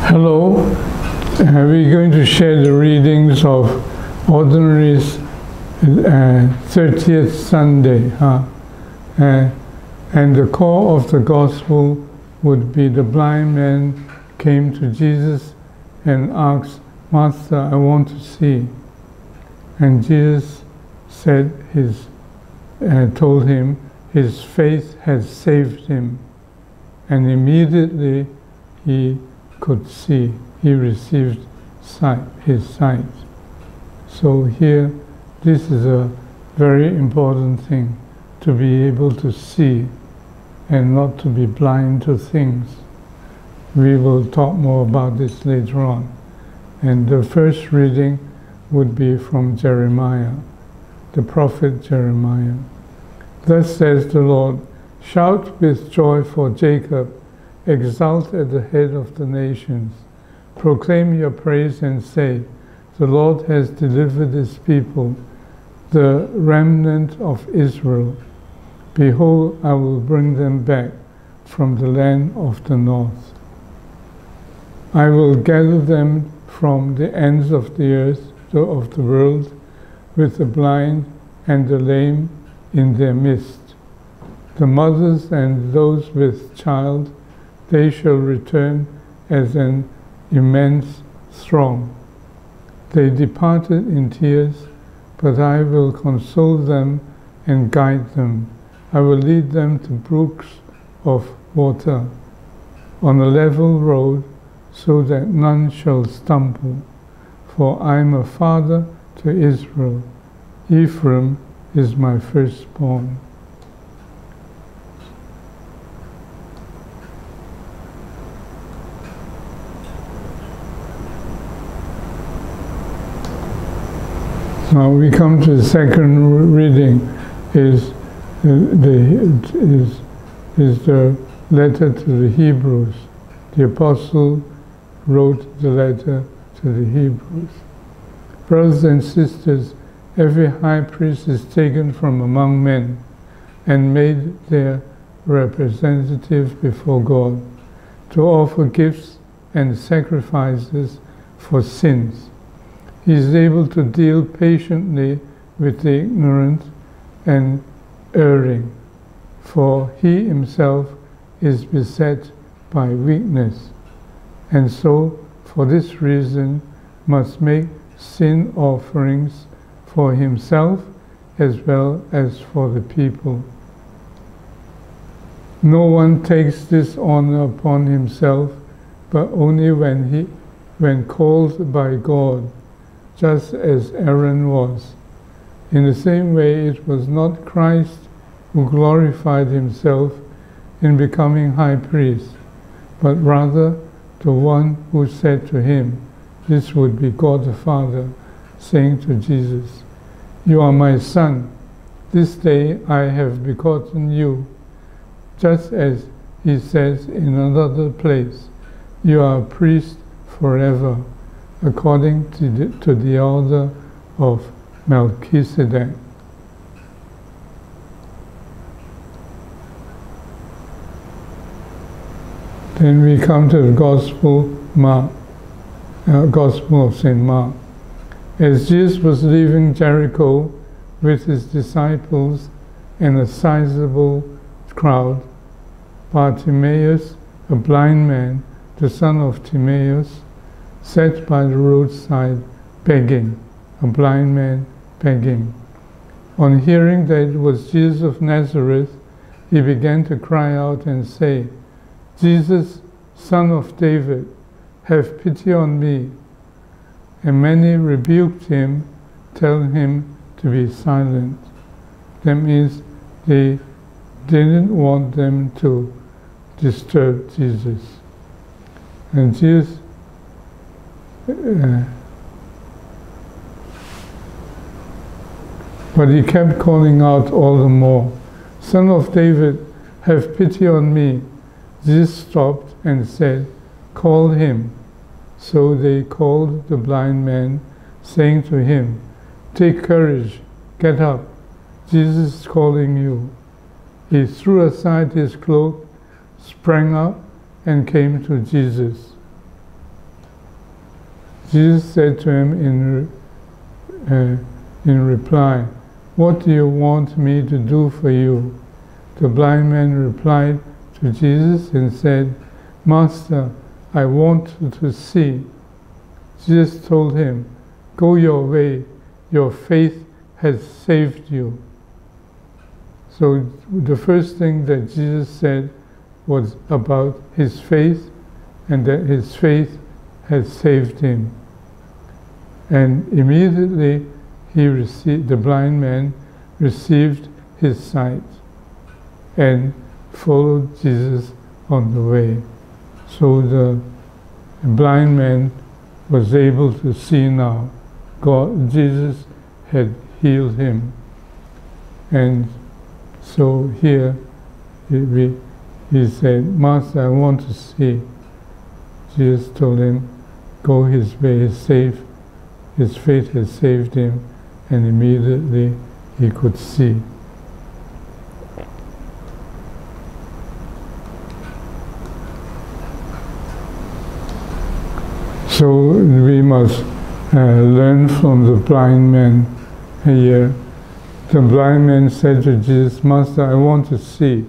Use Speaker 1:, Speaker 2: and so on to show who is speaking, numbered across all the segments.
Speaker 1: Hello, we're going to share the readings of Ordinary's 30th Sunday. And the core of the gospel would be the blind man came to Jesus and asked, "Master, I want to see." And Jesus said told him his faith had saved him. And immediately he could see. He received his sight. So here, this is a very important thing, to be able to see and not to be blind to things. We will talk more about this later on. And the first reading would be from Jeremiah, the prophet Jeremiah. Thus says the Lord, "Shout with joy for Jacob, exult at the head of the nations. Proclaim your praise and say, the Lord has delivered his people, the remnant of Israel. Behold, I will bring them back from the land of the north. I will gather them from the ends of the earth, of the world, with the blind and the lame in their midst. The mothers and those with child, they shall return as an immense throng. They departed in tears, but I will console them and guide them. I will lead them to brooks of water, on a level road, so that none shall stumble. For I am a father to Israel. Ephraim is my firstborn." Now we come to the second reading. Is the letter to the Hebrews. The apostle wrote the letter to the Hebrews. Brothers and sisters, every high priest is taken from among men and made their representative before God to offer gifts and sacrifices for sins. He is able to deal patiently with the ignorant and erring, for he himself is beset by weakness, and so for this reason must make sin offerings for himself as well as for the people. No one takes this honor upon himself, but only when called by God, just as Aaron was. In the same way, it was not Christ who glorified himself in becoming high priest, but rather the one who said to him, this would be God the Father, saying to Jesus, "You are my Son. This day I have begotten you." Just as he says in another place, "You are a priest forever, according to the order of Melchizedek." Then we come to the Gospel of St. Mark. As Jesus was leaving Jericho with his disciples and a sizable crowd, Bartimaeus, a blind man, the son of Timaeus, sat by the roadside begging, a blind man begging. On hearing that it was Jesus of Nazareth, he began to cry out and say, "Jesus, Son of David, have pity on me." And many rebuked him, telling him to be silent. That means they didn't want them to disturb Jesus. And Jesus but he kept calling out all the more, "Son of David, have pity on me." Jesus stopped and said, "Call him." So they called the blind man, saying to him, "Take courage, get up, Jesus is calling you." He threw aside his cloak, sprang up, and came to Jesus. Jesus said to him in reply, "What do you want me to do for you?" The blind man replied to Jesus and said, "Master, I want to see." Jesus told him, "Go your way, your faith has saved you." So the first thing that Jesus said was about his faith, and that his faith had saved him. And immediately the blind man received his sight and followed Jesus on the way. So the blind man was able to see now. Jesus had healed him. And so here he said, "Master, I want to see." Jesus told him, "Go his way, his faith has saved him," and immediately he could see. So we must learn from the blind man here. The blind man said to Jesus, "Master, I want to see."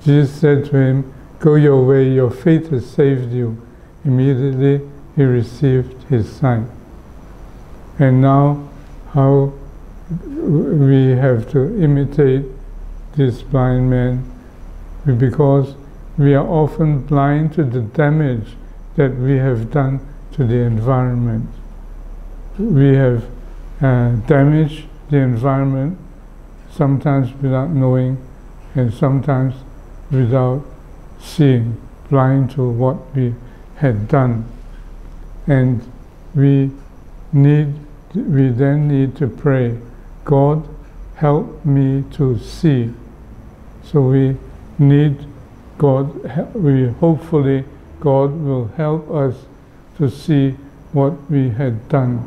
Speaker 1: Jesus said to him, "Go your way, your faith has saved you." Immediately he received his sight. And now how we have to imitate this blind man, because we are often blind to the damage that we have done to the environment. We have damaged the environment, sometimes without knowing, and sometimes without seeing, blind to what we had done. And we then need to pray, "God, help me to see." So we need God, hopefully God will help us to see what we had done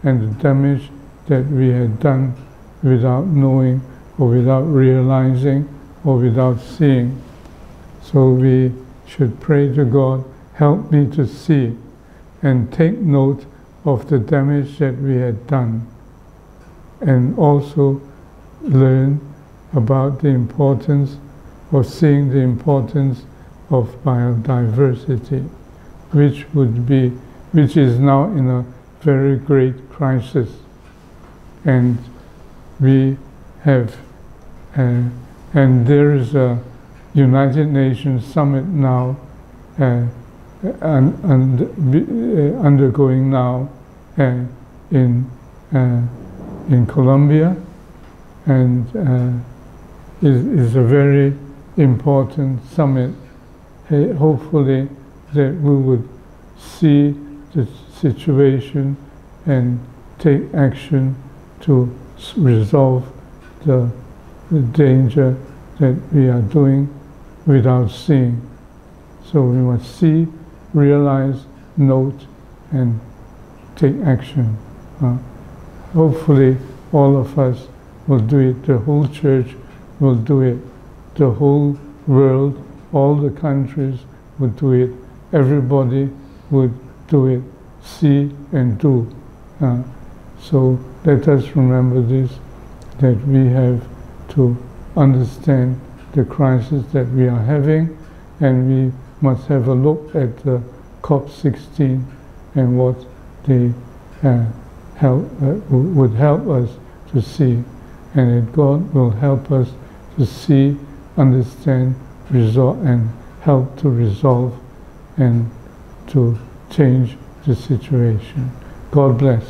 Speaker 1: and the damage that we had done without knowing or without realizing or without seeing. So we should pray to God, "Help me to see and take note of the damage that we had done," and also learn about the importance of seeing the importance of biodiversity, which is now in a very great crisis. And we have, and there is a United Nations summit now, undergoing now in Colombia, and is a very important summit. Hopefully that we would see the situation and take action to resolve the danger that we are doing without seeing. So we must see, realize, note, and take action. Hopefully all of us will do it. The whole church will do it. The whole world, all the countries would do it. Everybody would do it. See and do. So let us remember this, that we have to understand the crisis that we are having, and we must have a look at the COP16 and what they would help us to see, and that God will help us to see, understand, resolve, and help to resolve and to change the situation. God bless.